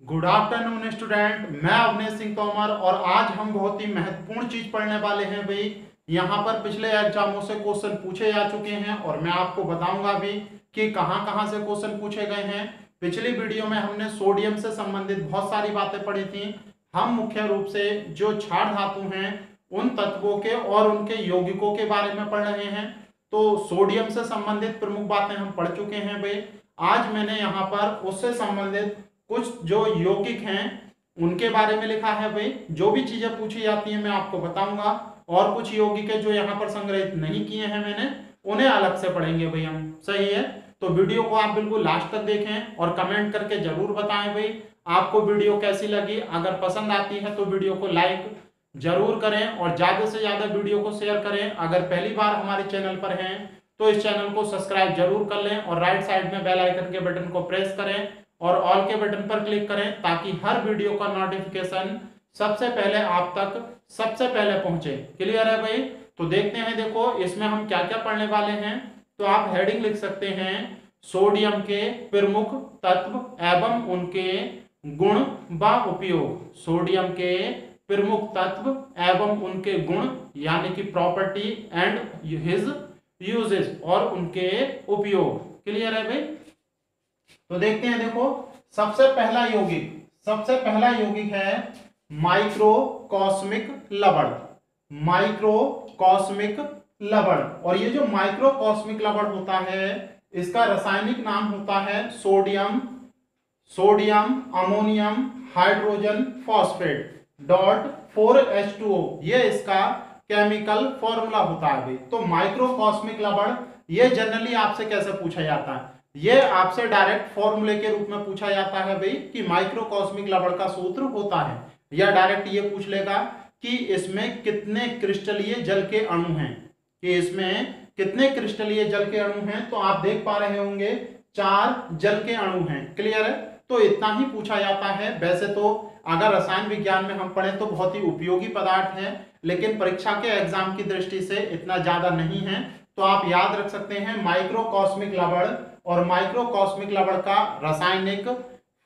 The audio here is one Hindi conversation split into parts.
Good afternoon student. मैं अवनीश सिंह तोमर और आज हम बहुत ही महत्वपूर्ण चीज पढ़ने वाले हैं भाई। यहाँ पर पिछले एग्जामों से क्वेश्चन पूछे जा चुके हैं और मैं आपको बताऊंगा भी कि कहाँ कहाँ से क्वेश्चन पूछे गए हैं। पिछली वीडियो में हमने सोडियम से संबंधित बहुत सारी बातें पढ़ी थी। हम मुख्य रूप से जो क्षार धातु हैं उन तत्वों के और उनके यौगिकों के बारे में पढ़ रहे हैं। तो सोडियम से संबंधित प्रमुख बातें हम पढ़ चुके हैं भाई। आज मैंने यहाँ पर उससे संबंधित कुछ जो यौगिक हैं उनके बारे में लिखा है भाई। जो भी चीजें पूछी जाती हैं मैं आपको बताऊंगा और कुछ यौगिक है जो यहाँ पर संग्रहित नहीं किए हैं मैंने, उन्हें अलग से पढ़ेंगे भाई हम। सही है, तो वीडियो को आप बिल्कुल लास्ट तक देखें और कमेंट करके जरूर बताएं भाई आपको वीडियो कैसी लगी। अगर पसंद आती है तो वीडियो को लाइक जरूर करें और ज्यादा से ज्यादा वीडियो को शेयर करें। अगर पहली बार हमारे चैनल पर हैं तो इस चैनल को सब्सक्राइब जरूर कर लें और राइट साइड में बेल आइकन के बटन को प्रेस करें और ऑल के बटन पर क्लिक करें ताकि हर वीडियो का नोटिफिकेशन सबसे पहले आप तक सबसे पहले पहुंचे। क्लियर है भाई? तो देखते हैं, देखो इसमें हम क्या क्या पढ़ने वाले हैं। तो आप हेडिंग लिख सकते हैं सोडियम के प्रमुख तत्व एवं उनके गुण व उपयोग। सोडियम के प्रमुख तत्व एवं उनके गुण यानी कि प्रॉपर्टी एंड हिज यूजेस और उनके उपयोग। क्लियर है भाई? तो देखते हैं, देखो सबसे पहला यौगिक है माइक्रोकॉस्मिक लवण। माइक्रोकॉस्मिक लवण, और ये जो माइक्रोकॉस्मिक लवण होता है इसका रासायनिक नाम होता है sodium ammonium hydrogen phosphate dot 4H2O। ये इसका केमिकल फॉर्मूला होता है भाई। तो माइक्रोकॉस्मिक लवण ये जनरली आपसे कैसे पूछा जाता है, ये आपसे डायरेक्ट फॉर्मूले के रूप में पूछा जाता है भाई कि माइक्रोकॉस्मिक लवण का सूत्र होता है, या डायरेक्ट ये पूछ लेगा कि इसमें कितने क्रिस्टलीय जल के अणु हैं, कि इसमें कितने क्रिस्टलीय जल के अणु हैं। तो आप देख पा रहे होंगे 4 जल के अणु हैं। क्लियर है? तो इतना ही पूछा जाता है। वैसे तो अगर रसायन विज्ञान में हम पढ़े तो बहुत ही उपयोगी पदार्थ है, लेकिन परीक्षा के एग्जाम की दृष्टि से इतना ज्यादा नहीं है। तो आप याद रख सकते हैं माइक्रोकॉस्मिक लवण, और माइक्रोकॉस्मिक लवण का रासायनिक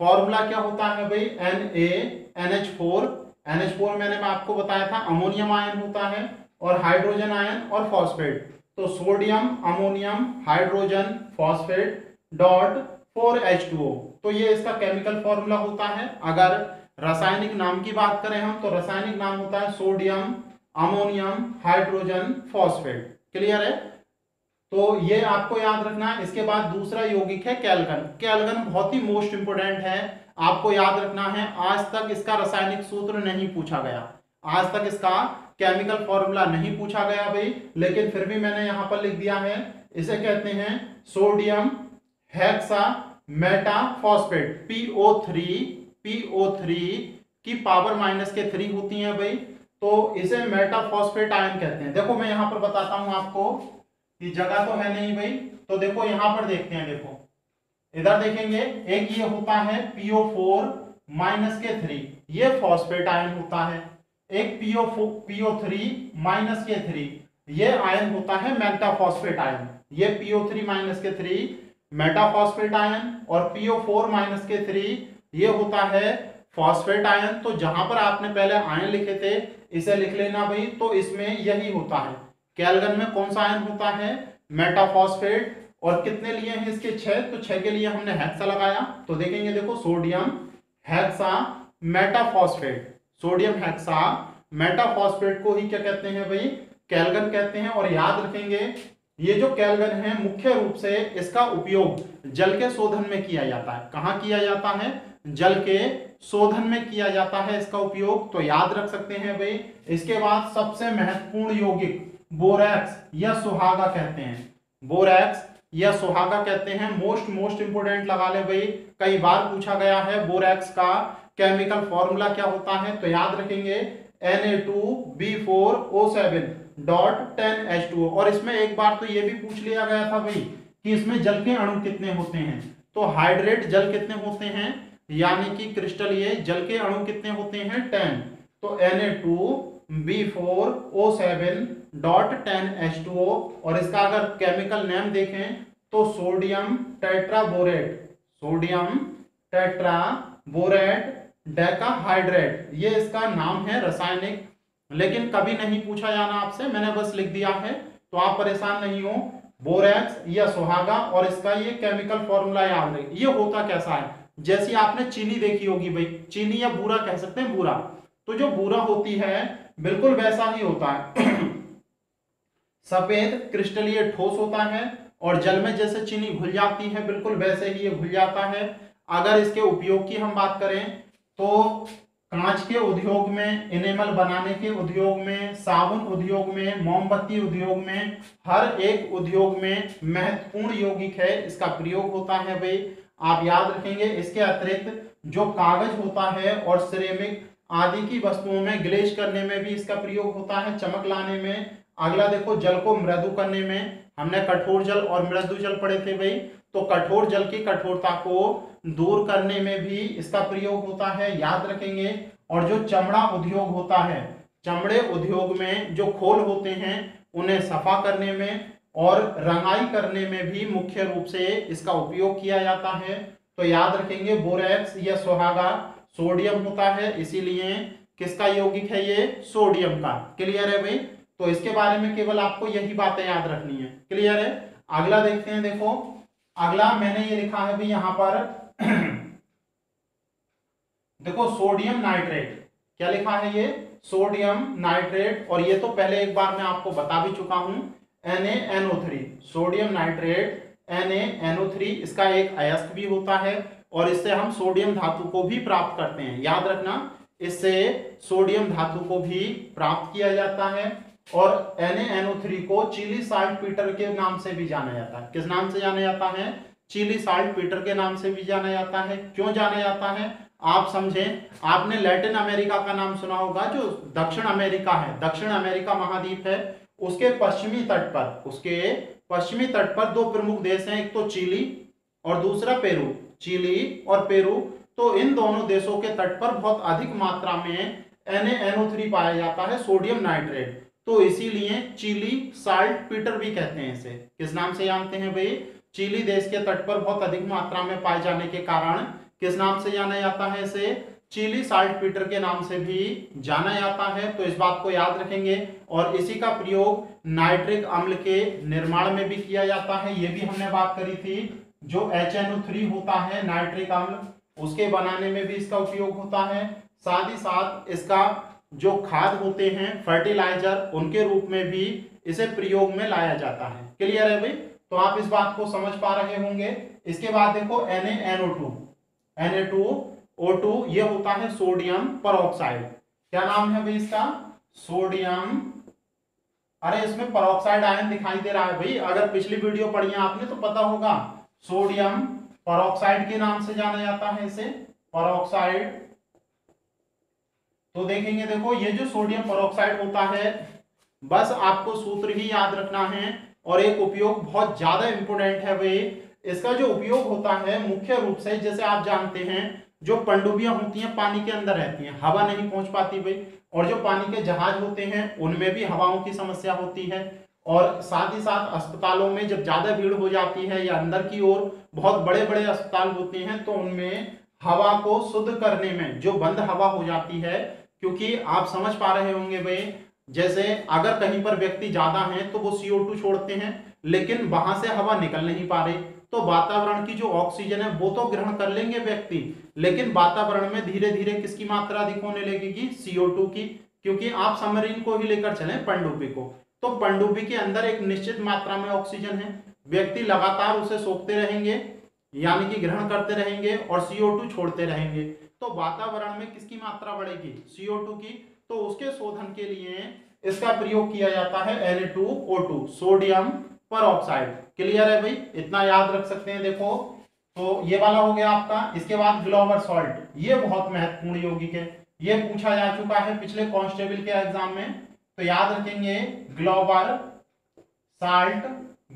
फॉर्मूला क्या होता है भाई, NaNH4। NH4 मैंने आपको बताया था अमोनियम आयन होता है, और हाइड्रोजन आयन और फॉस्फेट। तो sodium ammonium hydrogen phosphate dot 4H2O। तो ये इसका केमिकल फॉर्मूला होता है। अगर रासायनिक नाम की बात करें हम तो रासायनिक नाम होता है sodium ammonium hydrogen phosphate. Clear है? तो ये आपको याद रखना है। इसके बाद दूसरा यौगिक है कैल्गन। कैल्गन बहुत ही मोस्ट इंपोर्टेंट है, आपको याद रखना है। आज तक इसका रासायनिक सूत्र नहीं पूछा गया, आज तक इसका केमिकल फॉर्मूला नहीं पूछा गया भाई, लेकिन फिर भी मैंने यहां पर लिख दिया है। इसे कहते हैं सोडियम हेक्सा मेटाफॉस्फेट PO3 की पावर -3 होती है भाई। तो इसे मेटाफॉस्फेट आयन कहते हैं। देखो मैं यहां पर बताता हूं आपको, ये जगह तो है नहीं भाई। तो देखो यहां पर देखते हैं, देखो इधर देखेंगे, एक ये होता है PO4 ये फॉस्फेट आयन होता है। एक PO3 ये आयन होता है मेटाफॉस्फेट आयन। ये PO3 मेटाफॉस्फेट आयन और PO4 ये होता है फॉस्फेट आयन। तो जहां पर आपने पहले आयन लिखे थे इसे लिख लेना भाई। तो इसमें यही होता है। कैल्गन में कौन सा आयन होता है, मेटाफॉस्फेट। और कितने लिए हैं इसके 6, तो 6 के लिए हमने हेक्सा लगाया। तो देखेंगे, देखो सोडियम हेक्सा मेटाफॉस्फेट, सोडियम हेक्सा मेटाफॉस्फेट को ही क्या कहते हैं भाई, कैल्गन कहते हैं। और याद रखेंगे ये जो कैल्गन है मुख्य रूप से इसका उपयोग जल के शोधन में किया जाता है। कहां किया जाता है, जल के शोधन में किया जाता है इसका उपयोग। तो याद रख सकते हैं भाई। इसके बाद सबसे महत्वपूर्ण यौगिक बोरैक्स या सुहागा कहते हैं। बोरैक्स या सुहागा कहते हैं। मोस्ट इंपोर्टेंट लगा ले भाई, कई बार पूछा गया है बोरैक्स का केमिकल फॉर्मूला क्या होता है। तो याद रखेंगे Na2B4O7 डॉट 10H2O। और इसमें एक बार तो ये भी पूछ लिया गया था भाई कि इसमें जल के अणु कितने होते हैं। तो हाइड्रेट जल कितने होते हैं, यानी कि क्रिस्टलीय जल के अणु कितने होते हैं, 10। तो Na2B4O7 डॉट 10H2O। और इसका अगर केमिकल नेम देखें तो sodium tetraborate, sodium tetra borate decahydrate, ये इसका नाम है रासायनिक, लेकिन कभी नहीं पूछा जाना आपसे, मैंने बस लिख दिया है तो आप परेशान नहीं हो। बोरेक्स या सुहागा, और इसका ये केमिकल फॉर्मूला याद रहे। ये होता कैसा है, जैसी आपने चीनी देखी होगी भाई, चीनी या बूरा कह सकते हैं, बूरा, तो जो बूरा होती है बिल्कुल वैसा ही होता है सफेद क्रिस्टलीय ठोस होता है, और जल में जैसे चीनी घुल जाती है बिल्कुल वैसे ही ये घुल जाता है। अगर इसके उपयोग की हम बात करें तो कांच के उद्योग में, इनेमल बनाने के उद्योग में, साबुन उद्योग में, मोमबत्ती उद्योग में, हर एक उद्योग में महत्वपूर्ण यौगिक है, इसका प्रयोग होता है भाई, आप याद रखेंगे। इसके अतिरिक्त जो कागज होता है और सिरेमिक आदि की वस्तुओं में ग्लेज करने में भी इसका प्रयोग होता है, चमक लाने में। अगला देखो, जल को मृदु करने में, हमने कठोर जल और मृदु जल पढ़े थे भाई, तो कठोर जल की कठोरता को दूर करने में भी इसका प्रयोग होता है, याद रखेंगे। और जो चमड़ा उद्योग होता है, चमड़े उद्योग में जो खोल होते हैं उन्हें सफा करने में और रंगाई करने में भी मुख्य रूप से इसका उपयोग किया जाता है। तो याद रखेंगे, बोरेक्स या सुहागा सोडियम होता है, इसीलिए किसका यौगिक है ये, सोडियम का। क्लियर है भाई, तो इसके बारे में केवल आपको यही बातें याद रखनी है। क्लियर है, अगला देखते हैं। देखो अगला मैंने ये लिखा है भाई यहां पर देखो सोडियम नाइट्रेट, क्या लिखा है ये, सोडियम नाइट्रेट, और ये तो पहले एक बार मैं आपको बता भी चुका हूं, NaNO3, सोडियम नाइट्रेट NaNO3, इसका एक अयस्क भी होता है, और इससे हम सोडियम धातु को भी प्राप्त करते हैं, याद रखना, इससे सोडियम धातु को भी प्राप्त किया जाता है। और NaNO3 को चिली साल्ट पीटर के नाम से भी जाना जाता है। किस नाम से जाना जाता है, चिली साल्ट पीटर के नाम से भी जाना जाता है। क्यों जाना जाता है आप समझें, आपने लैटिन अमेरिका का नाम सुना होगा, जो दक्षिण अमेरिका है, दक्षिण अमेरिका महाद्वीप है, उसके पश्चिमी तट पर, उसके पश्चिमी तट पर दो प्रमुख देश हैं, एक तो चिली और दूसरा पेरू, चिली और पेरू। तो इन दोनों देशों के तट पर बहुत अधिक मात्रा में NaNO3 पाया जाता है, सोडियम नाइट्रेट, तो इसीलिए चिली साल्ट पीटर भी कहते हैं इसे। किस नाम से जानते हैं भाई, चिली देश के तट पर बहुत अधिक मात्रा में पाए जाने के कारण किस नाम से जाना जाता है इसे, चिली साल्ट पीटर के नाम से भी जाना जाता है। तो इस बात को याद रखेंगे, और इसी का प्रयोग नाइट्रिक अम्ल के निर्माण में भी किया जाता है, ये भी हमने बात करी थी। जो HNO3 होता है नाइट्रिक अम्ल, उसके बनाने में भी इसका उपयोग होता है। साथ ही साथ इसका जो खाद होते हैं फर्टिलाइजर, उनके रूप में भी इसे प्रयोग में लाया जाता है। क्लियर है भाई, तो आप इस बात को समझ पा रहे होंगे। इसके बाद देखो Na2O2, ये होता है सोडियम परऑक्साइड। क्या नाम है भाई इसका, सोडियम, अरे इसमें परऑक्साइड आयन दिखाई दे रहा है भाई, अगर पिछली वीडियो पढ़ी है आपने तो पता होगा, सोडियम परऑक्साइड के नाम से जाना जाता है इसे, परऑक्साइड। तो देखेंगे, देखो ये जो सोडियम परऑक्साइड होता है, बस आपको सूत्र ही याद रखना है, और एक उपयोग बहुत ज्यादा इंपोर्टेंट है भाई। इसका जो उपयोग होता है मुख्य रूप से, जैसे आप जानते हैं, जो पनडुब्बियां होती हैं पानी के अंदर रहती हैं, हवा नहीं पहुंच पाती भाई, और जो पानी के जहाज होते हैं उनमें भी हवाओं की समस्या होती है, और साथ ही साथ अस्पतालों में जब ज्यादा भीड़ हो जाती है या अंदर की ओर बहुत बड़े बड़े अस्पताल होते हैं, तो उनमें हवा को शुद्ध करने में जो बंद हवा हो जाती है, क्योंकि आप समझ पा रहे होंगे भाई, जैसे अगर कहीं पर व्यक्ति ज्यादा है तो वो CO2 छोड़ते हैं, लेकिन वहां से हवा निकल नहीं पा रही, तो वातावरण की जो ऑक्सीजन है वो तो ग्रहण कर लेंगे व्यक्ति, लेकिन वातावरण में धीरे धीरे किसकी मात्रा अधिक होने लगेगी, CO2 की। क्योंकि आप सबमरीन को ही लेकर चले, पनडुब्बी को, तो पनडुब्बी के अंदर एक निश्चित मात्रा में ऑक्सीजन है, व्यक्ति लगातार उसे सोखते रहेंगे, यानी कि ग्रहण करते रहेंगे और CO2 छोड़ते रहेंगे, तो वातावरण में किसकी मात्रा बढ़ेगी, CO2 की। तो उसके शोधन के लिए इसका प्रयोग किया जाता है Na2O2, सोडियम परऑक्साइड। क्लियर है भाई, इतना याद रख सकते हैं। देखो तो ये वाला हो गया आपका। इसके बाद ग्लोबल सॉल्ट, ये बहुत महत्वपूर्ण यौगिक है, ये पूछा जा चुका है पिछले कांस्टेबल के एग्जाम में, तो याद रखेंगे ग्लोबल साल्ट।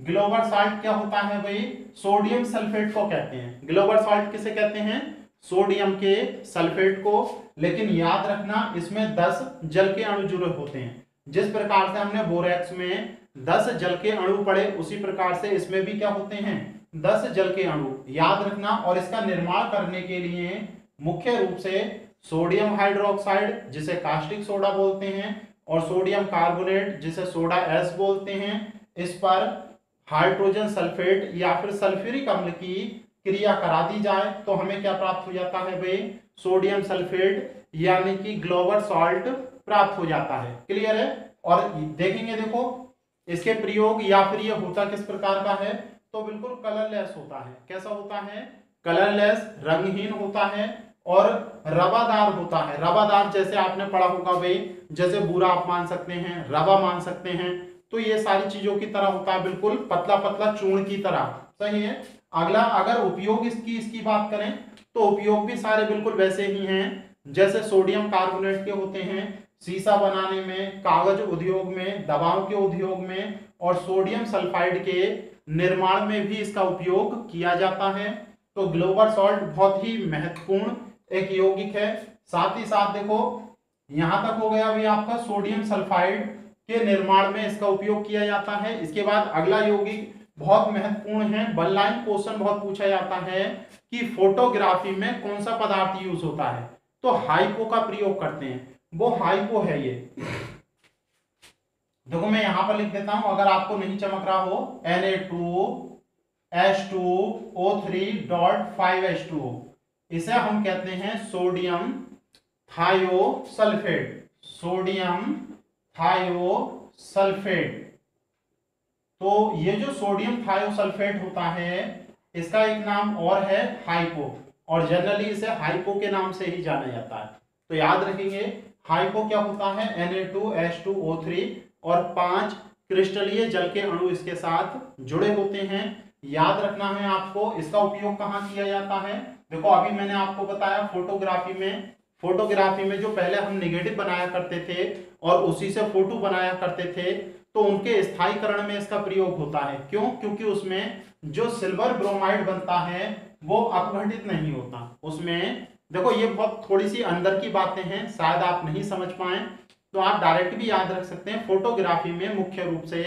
ग्लोबल साल्ट क्या होता है भाई, सोडियम सल्फेट को कहते हैं। ग्लोबल साल्ट किसे कहते हैं, सोडियम के सल्फेट को। लेकिन याद रखना, इसमें 10 जल के अणु जुड़े होते हैं। जिस प्रकार से हमने बोरेक्स में 10 जल के अणु पढ़े, उसी प्रकार से इसमें भी क्या होते हैं, 10 जल के अणु, याद रखना। और इसका निर्माण करने के लिए मुख्य रूप से सोडियम हाइड्रोक्साइड जिसे कास्टिक सोडा बोलते हैं और सोडियम कार्बोनेट जिसे सोडा एस बोलते हैं, इस पर हाइड्रोजन सल्फेट या फिर सल्फ्यूरिक अम्ल की क्रिया करा दी जाए तो हमें क्या प्राप्त हो जाता है भाई, सोडियम सल्फेट यानी कि ग्लोबल सॉल्ट प्राप्त हो जाता है। क्लियर है। और देखेंगे, देखो इसके प्रयोग या फिर ये होता किस प्रकार का है, तो बिल्कुल कलरलेस होता है। कैसा होता है, कलरलेस, रंगहीन होता है और रवादार होता है। रवादार जैसे आपने पढ़ा होगा भाई, जैसे बूरा आप मान सकते हैं, रवा मान सकते हैं, तो ये सारी चीजों की तरह होता है, बिल्कुल पतला पतला चूर्ण की तरह। सही है। अगला, अगर उपयोग इसकी बात करें तो उपयोग भी सारे बिल्कुल वैसे ही हैं जैसे सोडियम कार्बोनेट के होते हैं, शीशा बनाने में, कागज उद्योग में, दवाओं के उद्योग में और सोडियम सल्फाइड के निर्माण में भी इसका उपयोग किया जाता है। तो ग्लोबल सॉल्ट बहुत ही महत्वपूर्ण एक यौगिक है। साथ ही साथ देखो यहां तक हो गया भी आपका सोडियम सल्फाइड के निर्माण में इसका उपयोग किया जाता है। इसके बाद अगला यौगिक बहुत महत्वपूर्ण है, वन लाइन क्वेश्चन बहुत पूछा जाता है कि फोटोग्राफी में कौन सा पदार्थ यूज होता है, तो हाइपो का प्रयोग करते हैं, वो हाइपो है ये। देखो मैं यहां पर लिख देता हूं अगर आपको नहीं चमक रहा हो, Na2H2O3.5H2O, इसे हम कहते हैं सोडियम थायोसल्फेट। Sodium thiosulphate. तो ये जो सोडियम थायोसल्फेट होता है इसका एक नाम और है हाइपो, और जनरली इसे हाइपो के नाम से ही जाना जाता है। तो याद रखेंगे हाइपो क्या होता है, Na2H2O3 और 5 क्रिस्टलीय जल के अणु इसके साथ जुड़े होते हैं। याद रखना है आपको इसका उपयोग कहाँ किया जाता है। देखो अभी मैंने आपको बताया फोटोग्राफी में जो पहले हम निगेटिव बनाया करते थे और उसी से फोटो बनाया करते थे, तो उनके स्थायीकरण में इसका प्रयोग होता है। क्यों, क्योंकि उसमें जो सिल्वर ब्रोमाइड बनता है वो अपघटित नहीं होता। उसमें देखो ये बहुत थोड़ी सी अंदर की बातें हैं, शायद आप नहीं समझ पाए, तो आप डायरेक्ट भी याद रख सकते हैं। फोटोग्राफी में मुख्य रूप से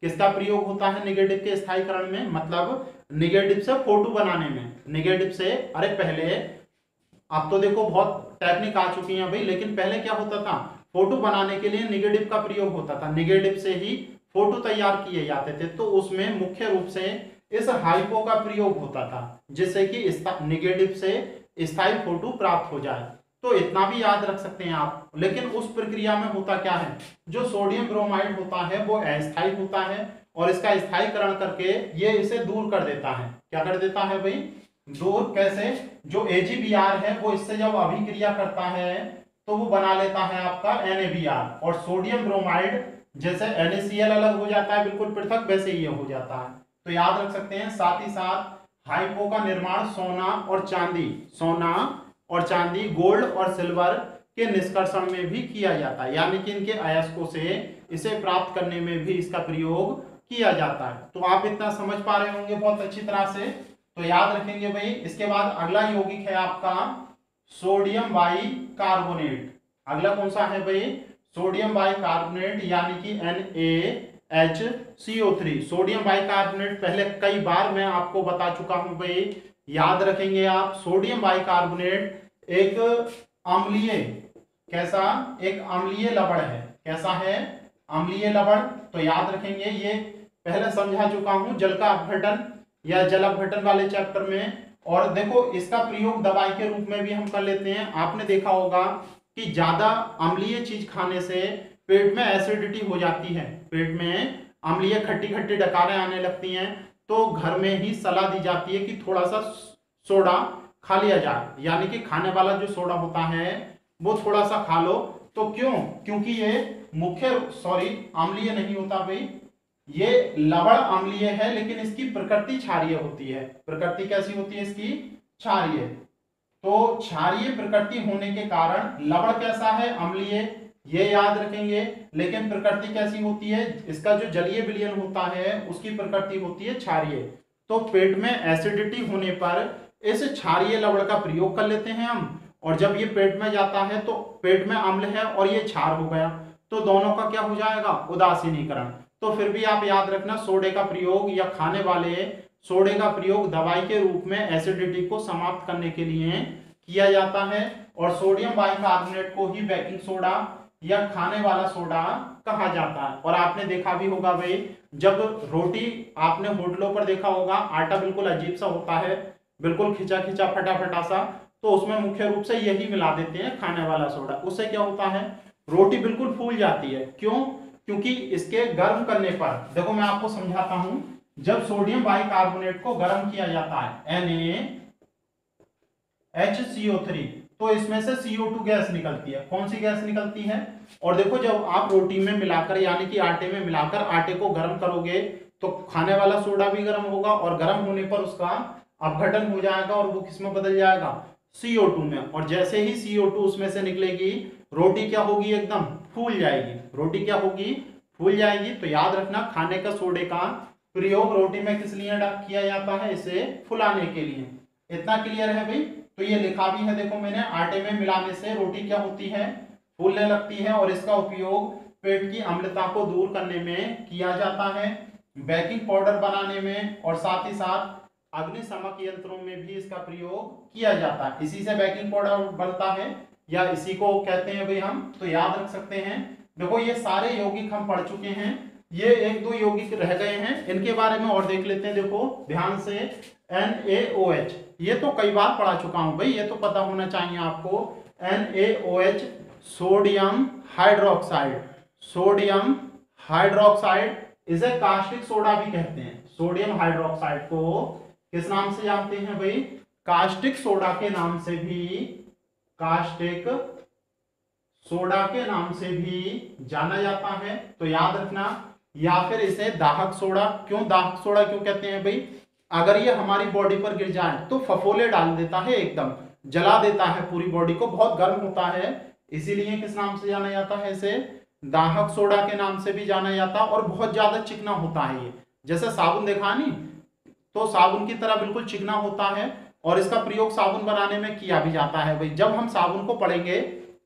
किसका प्रयोग होता है निगेटिव के स्थायीकरण में, मतलब निगेटिव से फोटो बनाने में। निगेटिव से, अरे पहले, अब तो देखो बहुत टेक्निक आ चुकी है भाई, लेकिन पहले क्या होता था, फोटो बनाने के लिए निगेटिव का प्रयोग होता था, निगेटिव से ही फोटो तैयार किए जाते थे। तो उसमें मुख्य रूप से इस हाइपो का प्रयोग होता था जिससे कि निगेटिव से स्थायी फोटो प्राप्त हो जाए। तो इतना भी याद रख सकते हैं आप। लेकिन उस प्रक्रिया में होता क्या है, जो सोडियम ब्रोमाइड होता है वो अस्थायी होता है और इसका स्थायीकरण करके ये इसे दूर कर देता है। क्या कर देता है भाई, दूर। कैसे, जो AgBr है वो इससे जब अभिक्रिया करता है तो वो बना लेता है आपका NaBr, और सोडियम ब्रोमाइड जैसे NaCl अलग हो जाता है बिल्कुल पृथक, वैसे ही हो जाता है। तो याद रख सकते हैं। साथ ही साथ हाइपो का निर्माण सोना और चांदी, गोल्ड और सिल्वर के निष्कर्षण में भी किया जाता है, यानी कि इनके अयस्कों से इसे प्राप्त करने में भी इसका प्रयोग किया जाता है। तो आप इतना समझ पा रहे होंगे बहुत अच्छी तरह से, तो याद रखेंगे भाई। इसके बाद अगला यौगिक है आपका सोडियम बाइकार्बोनेट। अगला कौन सा है भाई, सोडियम बाइकार्बोनेट यानी कि NaHCO3। सोडियम बाइकार्बोनेट पहले कई बार मैं आपको बता चुका हूं भाई, याद रखेंगे आप। सोडियम बाइकार्बोनेट एक अम्लीय, कैसा, एक अम्लीय लवण है। कैसा है, अम्लीय लवण। तो याद रखेंगे, ये पहले समझा चुका हूं जल का अपघटन या जल अपघटन वाले चैप्टर में। और देखो इसका प्रयोग दवाई के रूप में भी हम कर लेते हैं। आपने देखा होगा कि ज्यादा अम्लीय चीज खाने से पेट में एसिडिटी हो जाती है, पेट में अम्लीय खट्टी खट्टी डकारें आने लगती हैं, तो घर में ही सलाह दी जाती है कि थोड़ा सा सोडा खा लिया जाए, यानी कि खाने वाला जो सोडा होता है वो थोड़ा सा खा लो। तो क्यों, क्योंकि ये अम्लीय नहीं होता भाई, ये लवण अम्लीय है, लेकिन इसकी प्रकृति क्षारीय होती है। प्रकृति कैसी होती है इसकी, क्षारीय। तो क्षारीय प्रकृति होने के कारण लवण कैसा है, अम्लीय, ये याद रखेंगे। लेकिन प्रकृति कैसी होती है, इसका जो जलीय विलयन होता है उसकी प्रकृति होती है क्षारीय। तो पेट में एसिडिटी होने पर इस क्षारीय लवण का प्रयोग कर लेते हैं हम, और जब ये पेट में जाता है तो पेट में अम्ल है और ये क्षार हो गया, तो दोनों का क्या हो जाएगा, उदासीनीकरण। तो फिर भी आप याद रखना, सोडे का प्रयोग या खाने वाले सोडे का प्रयोग दवाई के रूप में एसिडिटी को समाप्त करने के लिए किया जाता है। और सोडियम बाइकार्बोनेट को ही बेकिंग सोडा या खाने वाला सोडा कहा जाता है। और आपने देखा भी होगा भाई, जब रोटी आपने होटलों पर देखा होगा, आटा बिल्कुल अजीब सा होता है, बिल्कुल खिंचा खिंचा फटा फटा सा, तो उसमें मुख्य रूप से यही मिला देते हैं, खाने वाला सोडा। उससे क्या होता है, रोटी बिल्कुल फूल जाती है। क्यों? क्योंकि इसके गर्म करने पर, देखो मैं आपको समझाता हूं, जब सोडियम बाइकार्बोनेट को गर्म किया जाता है NaHCO3, तो इसमें से CO2 गैस निकलती है। कौन सी गैस निकलती है? और देखो जब आप रोटी में मिलाकर यानी कि आटे में मिलाकर आटे को गर्म करोगे तो खाने वाला सोडा भी गर्म होगा, और गर्म होने पर उसका अपघटन हो जाएगा और वो किसमें बदल जाएगा, CO2 में। और जैसे ही CO2 उसमें से निकलेगी, रोटी क्या होगी, एकदम फूल जाएगी। रोटी क्या होगी, फूल जाएगी। तो याद रखना, खाने का सोडे का प्रयोग रोटी में किस लिए किया जाता है, इसे फुलाने के लिए। इतना क्लियर है भाई? तो ये लिखा भी है, देखो मैंने, आटे में मिलाने से रोटी क्या होती है, फूलने लगती है। और इसका उपयोग पेट की अम्लता को दूर करने में किया जाता है, बेकिंग पाउडर बनाने में, और साथ ही साथ अग्निशामक यंत्रों में भी इसका प्रयोग किया जाता है। इसी से बेकिंग पाउडर बनता है, या इसी को कहते हैं भाई हम, तो याद रख सकते हैं। देखो ये सारे यौगिक हम पढ़ चुके हैं, ये एक दो यौगिक रह गए हैं, इनके बारे में और देख लेते हैं। देखो ध्यान से, NaOH, ये तो कई बार पढ़ा चुका हूं भाई, ये तो पता होना चाहिए आपको। NaOH sodium hydroxide, sodium hydroxide, इसे कास्टिक सोडा भी कहते हैं। सोडियम हाइड्रोक्साइड को किस नाम से जानते हैं भाई, कास्टिक सोडा के नाम से भी, कास्टिक सोडा के नाम से भी जाना जाता है। तो याद रखना, या फिर इसे दाहक सोडा। क्यों दाहक सोडा क्यों कहते हैं भाई, अगर ये हमारी बॉडी पर गिर जाए तो फफोले डाल देता है, एकदम जला देता है पूरी बॉडी को, बहुत गर्म होता है, इसीलिए किस नाम से जाना जाता है, इसे दाहक सोडा के नाम से भी जाना जाता है। और बहुत ज्यादा चिकना होता है ये, जैसे साबुन देखा नहीं, तो साबुन की तरह बिल्कुल चिकना होता है, और इसका प्रयोग साबुन बनाने में किया भी जाता है भाई। जब हम साबुन को पढ़ेंगे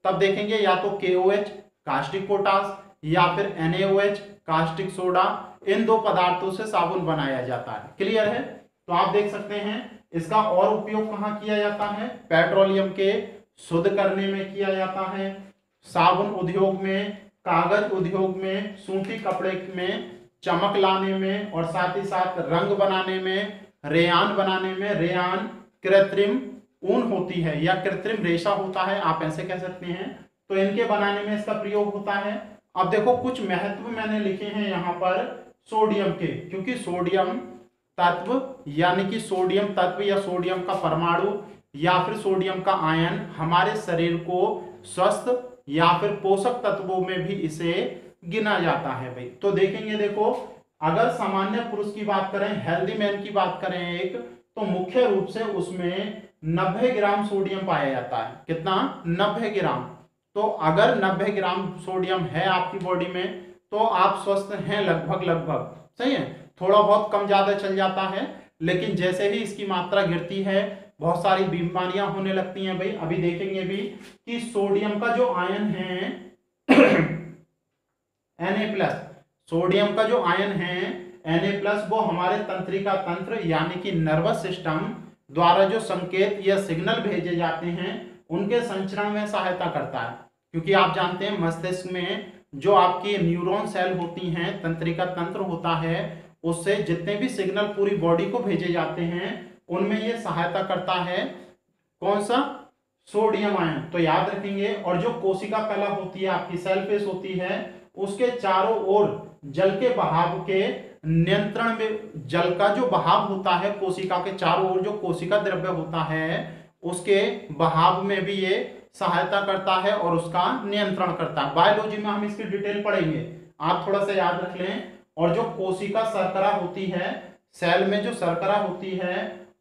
तब देखेंगे, या तो KOH कास्टिक पोटास, या फिर NaOH कास्टिक सोडा, इन दो पदार्थों से साबुन बनाया जाता है। क्लियर है? तो आप देख सकते हैं, इसका और उपयोग कहाँ किया जाता है, पेट्रोलियम के शुद्ध करने में किया जाता है, साबुन उद्योग में, कागज उद्योग में, सूती कपड़े में चमक लाने में, और साथ ही साथ रंग बनाने में, रेयान बनाने में। रेयान कृत्रिम ऊन होती है या कृत्रिम रेशा होता है, आप ऐसे कह सकते हैं, तो इनके बनाने में इसका प्रयोग होता है। अब देखो कुछ महत्व मैंने लिखे हैं यहाँ पर सोडियम के, क्योंकि सोडियम तत्व यानी कि सोडियम तत्व या सोडियम का परमाणु या फिर सोडियम का आयन हमारे शरीर को स्वस्थ या फिर पोषक तत्वों में भी इसे गिना जाता है भाई। तो देखेंगे, देखो अगर सामान्य पुरुष की बात करें, हेल्दी मैन की बात करें एक, तो मुख्य रूप से उसमें 90 ग्राम सोडियम पाया जाता है। कितना? 90 ग्राम। तो अगर 90 ग्राम सोडियम है आपकी बॉडी में तो आप स्वस्थ हैं लगभग लगभग, सही है। थोड़ा बहुत कम ज्यादा चल जाता है, लेकिन जैसे ही इसकी मात्रा गिरती है बहुत सारी बीमारियां होने लगती हैं भाई। अभी देखेंगे भी कि सोडियम का जो आयन है Na+, सोडियम का जो आयन है Na+, वो हमारे तंत्रिका तंत्र यानी कि नर्वस सिस्टम द्वारा जो संकेत या सिग्नल भेजे जाते हैं उनके संचरण में सहायता करता है। क्योंकि आप जानते हैं मस्तिष्क में जो आपकी न्यूरॉन सेल होती हैं, तंत्रिका तंत्र होता है, उससे जितने भी सिग्नल पूरी बॉडी को भेजे जाते हैं उनमें ये सहायता करता है। कौन सा? Sodium ion. तो याद रखेंगे। और जो कोशिका कला होती है आपकी, सेल फेस होती है, उसके चारों ओर जल के बहाव के नियंत्रण में, जल का जो बहाव होता है कोशिका के चारों ओर, जो कोशिका द्रव्य होता है उसके बहाव में भी ये सहायता करता है और उसका नियंत्रण करता है। बायोलॉजी में हम इसकी डिटेल पढ़ेंगे, आप थोड़ा सा याद रख लें। और जो कोशिका शर्करा होती है, सेल में जो शर्करा होती है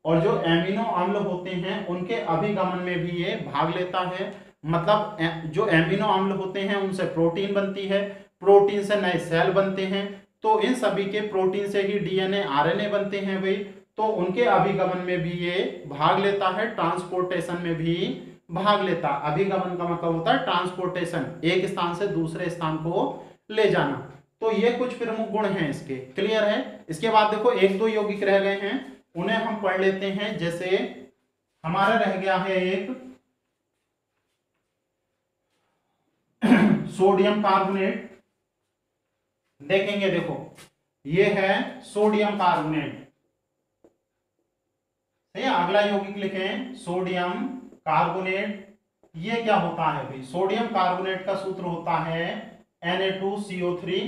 और जो एमिनो अम्ल होते हैं उनके अभिगमन में भी ये भाग लेता है। मतलब जो एमिनो अम्ल होते हैं उनसे प्रोटीन बनती है, प्रोटीन से नए सेल बनते हैं, तो इन सभी के प्रोटीन से ही DNA RNA बनते हैं भाई। तो उनके अभिगमन में भी ये भाग लेता है, ट्रांसपोर्टेशन में भी भाग लेता। अभिगमन का मतलब होता है ट्रांसपोर्टेशन, एक स्थान से दूसरे स्थान को ले जाना। तो ये कुछ प्रमुख गुण हैं इसके, क्लियर है। इसके बाद देखो एक दो यौगिक रह गए हैं, उन्हें हम पढ़ लेते हैं। जैसे हमारा रह गया है एक सोडियम कार्बोनेट, देखेंगे देखो ये है सोडियम कार्बोनेट, सही है। अगला यौगिक लिखें सोडियम कार्बोनेट। ये क्या होता है भाई, सोडियम कार्बोनेट का सूत्र होता है Na2CO3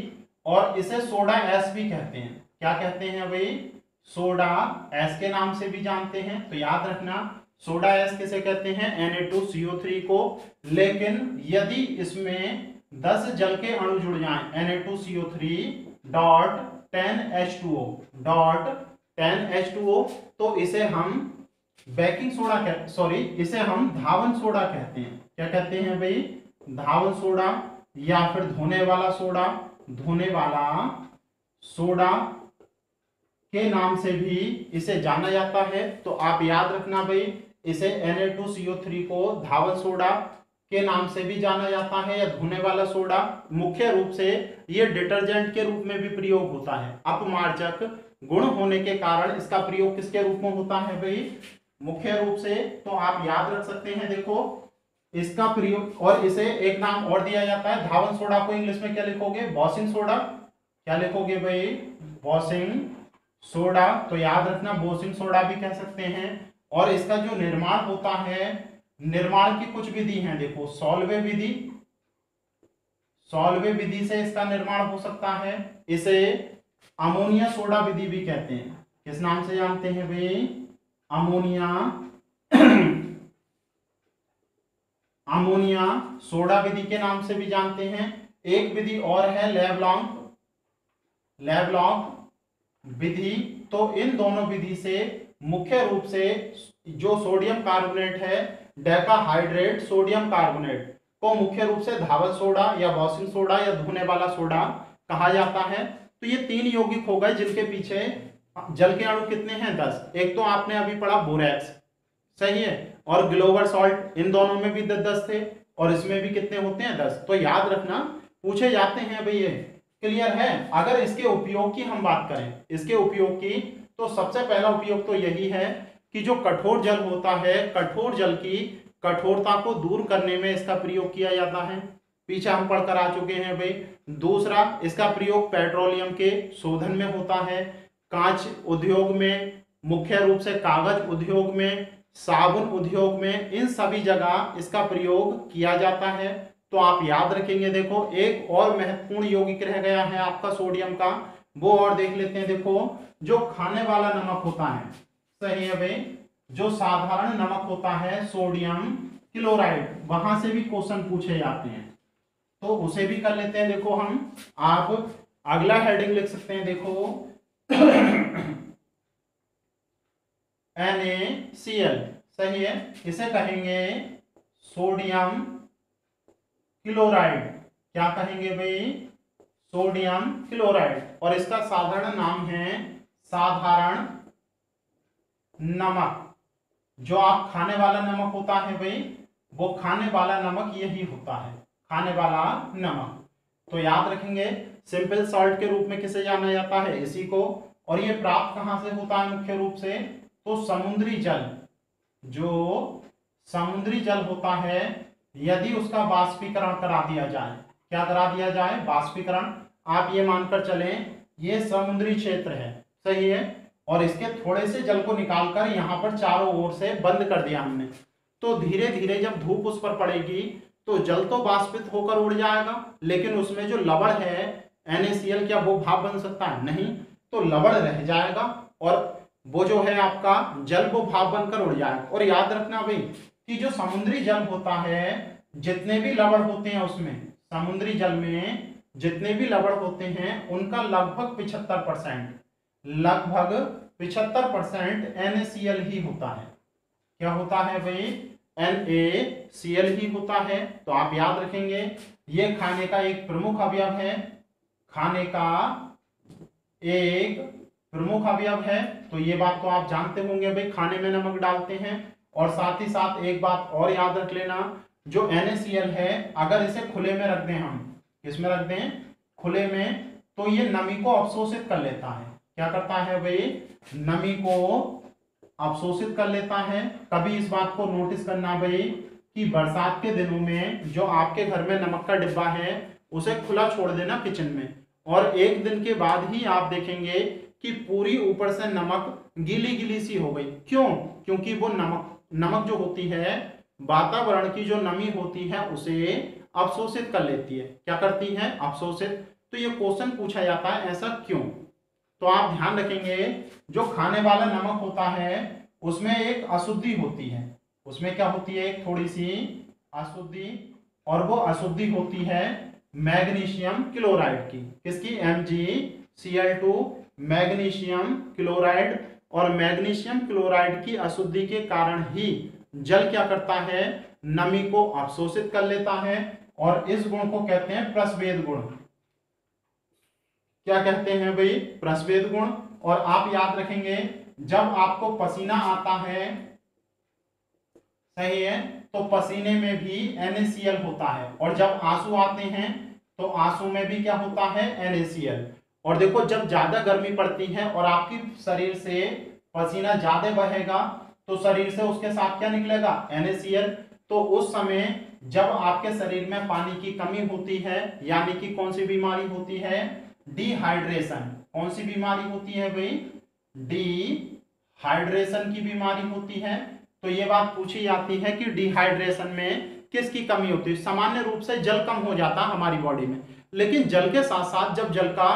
और इसे सोडा एस भी कहते हैं। क्या कहते हैं भाई, सोडा एस के नाम से भी जानते हैं। तो याद रखना सोडा एस किसे कहते हैं, Na2CO3 को। लेकिन यदि इसमें 10 जल के अणु जुड़ जाएं Na2CO3 dot 10H2O dot 10H2O, तो इसे हम बेकिंग सोडा इसे हम धावन सोडा कहते हैं। क्या कहते हैं भाई, धावन सोडा या फिर धोने वाला सोडा, धोने वाला सोडा के नाम से भी इसे जाना जाता है। तो आप याद रखना भाई, इसे Na2CO3 को धावन सोडा के नाम से भी जाना जाता है या धोने वाला सोडा। मुख्य रूप से ये डिटर्जेंट के रूप में भी प्रयोग होता है। अपमार्जक गुण होने के कारण इसका प्रयोग किसके रूप में होता है भाई, मुख्य रूप से। तो आप याद रख सकते हैं देखो इसका प्रयोग। और इसे एक नाम और दिया जाता है, धावन सोडा को इंग्लिश में क्या लिखोगे, वॉशिंग सोडा। क्या लिखोगे भाई, वॉशिंग सोडा। तो याद रखना वॉशिंग सोडा भी कह सकते हैं। और इसका जो निर्माण होता है, निर्माण की कुछ विधि है देखो, सॉल्वे विधि, सॉल्वे विधि से इसका निर्माण हो सकता है। इसे अमोनिया सोडा विधि भी कहते हैं। किस नाम से जानते हैं भाई, अमोनिया अमोनिया सोडा विधि के नाम से भी जानते हैं। एक विधि और है लेवलॉन्क विधि। तो इन दोनों विधि से मुख्य रूप से जो सोडियम कार्बोनेट है, डेकाहाइड्रेट सोडियम कार्बोनेट को मुख्य रूप से धावन सोडा या वॉशिंग सोडा या धोने वाला सोडा कहा जाता है। तो ये तीन यौगिक हो गए जिनके पीछे जल के अणु कितने हैं, 10। एक तो आपने अभी पढ़ा बोरेक्स, सही है, और ग्लोबल सॉल्ट, इन दोनों में भी 10 थे और इसमें भी कितने होते हैं, 10। तो याद रखना पूछे जाते हैं भाई, ये क्लियर है। अगर इसके उपयोग की हम बात करें, इसके उपयोग की, तो सबसे पहला उपयोग तो यही है कि जो कठोर जल होता है, कठोर जल की कठोरता को दूर करने में इसका प्रयोग किया जाता है। पीछे हम पढ़कर आ चुके हैं भाई। दूसरा, इसका प्रयोग पेट्रोलियम के शोधन में होता है, कांच उद्योग में, मुख्य रूप से कागज उद्योग में, साबुन उद्योग में, इन सभी जगह इसका प्रयोग किया जाता है। तो आप याद रखेंगे। देखो एक और महत्वपूर्ण यौगिक रह गया है आपका सोडियम का, वो और देख लेते हैं। देखो जो खाने वाला नमक होता है, सही है भाई, जो साधारण नमक होता है सोडियम क्लोराइड, वहां से भी क्वेश्चन पूछे जाते हैं, तो उसे भी कर लेते हैं। देखो हम, आप अगला हेडिंग लिख सकते हैं, देखो NaCl, सही है, इसे कहेंगे सोडियम क्लोराइड। क्या कहेंगे भाई, सोडियम क्लोराइड। और इसका साधारण नाम है साधारण नमक। जो आप खाने वाला नमक होता है भाई, वो खाने वाला नमक यही होता है, खाने वाला नमक। तो याद रखेंगे सिंपल सॉल्ट के रूप में किसे जाना जाता है, इसी को। और ये प्राप्त कहां से होता है मुख्य रूप से, तो समुद्री जल, जो समुद्री जल होता है, यदि उसका वाष्पीकरण करा दिया जाए, क्या करा दिया जाए, वाष्पीकरण। आप ये मानकर चलें ये समुद्री क्षेत्र है, सही है, और इसके थोड़े से जल को निकालकर यहाँ पर चारों ओर से बंद कर दिया हमने। तो धीरे धीरे जब धूप उस पर पड़ेगी तो जल तो वाष्पित होकर उड़ जाएगा, लेकिन उसमें जो लवण है NaCl, क्या वो भाप बन सकता है, नहीं। तो लवण रह जाएगा और वो जो है आपका जल, वो भाप बनकर उड़ जाएगा। और याद रखना भाई कि जो समुद्री जल होता है, जितने भी लवण होते हैं उसमें, समुद्री जल में जितने भी लवण होते हैं, उनका लगभग 75% NaCl ही होता है। क्या होता है भाई, NaCl ही होता है। तो आप याद रखेंगे ये खाने का एक प्रमुख अवयव है, खाने का एक प्रमुख अवयव है। तो ये बात तो आप जानते होंगे भाई, खाने में नमक डालते हैं। और साथ ही साथ एक बात और याद रख लेना, जो NaCl है, अगर इसे खुले में रख दें, हम किस में रख दें, खुले में, तो ये नमी को अवशोषित कर लेता है। क्या करता है भाई? नमी को अवशोषित कर लेता है। कभी इस बात को नोटिस करना भाई कि बरसात के दिनों में जो आपके घर में नमक का डिब्बा है उसे खुला छोड़ देना किचन में, और एक दिन के बाद ही आप देखेंगे कि पूरी ऊपर से नमक गीली गीली सी हो गई। क्यों? क्योंकि वो नमक जो होती है वातावरण की जो नमी होती है उसे अवशोषित कर लेती है। क्या करती है? अवशोषित। तो ये क्वेश्चन पूछा जाता है ऐसा क्यों? तो आप ध्यान रखेंगे जो खाने वाला नमक होता है उसमें एक अशुद्धि होती है। उसमें क्या होती है? एक थोड़ी सी अशुद्धि, और वो अशुद्धि होती है मैग्नीशियम क्लोराइड की। किसकी? MgCl2 magnesium chloride. और मैग्नीशियम क्लोराइड की अशुद्धि के कारण ही जल क्या करता है? नमी को अवशोषित कर लेता है, और इस गुण को कहते हैं प्रस्वेद गुण। क्या कहते हैं भाई? प्रस्वेद गुण। और आप याद रखेंगे जब आपको पसीना आता है, सही है, तो पसीने में भी NaCl होता है, और जब आंसू आते हैं तो आंसू में भी क्या होता है? NaCl। और देखो जब ज्यादा गर्मी पड़ती है और आपकी शरीर से पसीना ज्यादा बहेगा तो शरीर से उसके साथ क्या निकलेगा? NaCl। तो उस समय जब आपके शरीर में पानी की कमी होती है, यानी कि कौन सी बीमारी होती है? डिहाइड्रेशन। कौन सी बीमारी होती है भाई? डिहाइड्रेशन की बीमारी होती है। तो ये बात पूछी जाती है कि डिहाइड्रेशन में किसकी कमी होती है? सामान्य रूप से जल कम हो जाता है हमारी बॉडी में, लेकिन जल के साथ साथ जब जल का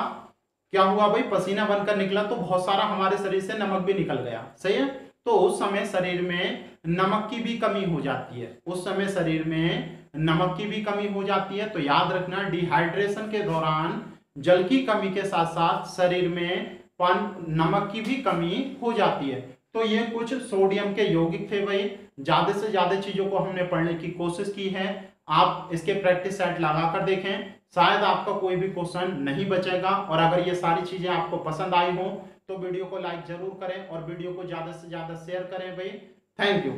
क्या हुआ भाई? पसीना बनकर निकला तो बहुत सारा हमारे शरीर से नमक भी निकल गया। सही है। तो उस समय शरीर में नमक की भी कमी हो जाती है। उस समय शरीर में नमक की भी कमी हो जाती है। तो याद रखना डिहाइड्रेशन के दौरान जल की कमी के साथ साथ शरीर में नमक की भी कमी हो जाती है। तो ये कुछ सोडियम के यौगिक थे भाई। ज्यादा से ज्यादा चीजों को हमने पढ़ने की कोशिश की है। आप इसके प्रैक्टिस सेट लगा कर देखें, शायद आपका कोई भी क्वेश्चन नहीं बचेगा। और अगर ये सारी चीजें आपको पसंद आई हो तो वीडियो को लाइक जरूर करें और वीडियो को ज्यादा से ज्यादा शेयर करें भाई। Thank you.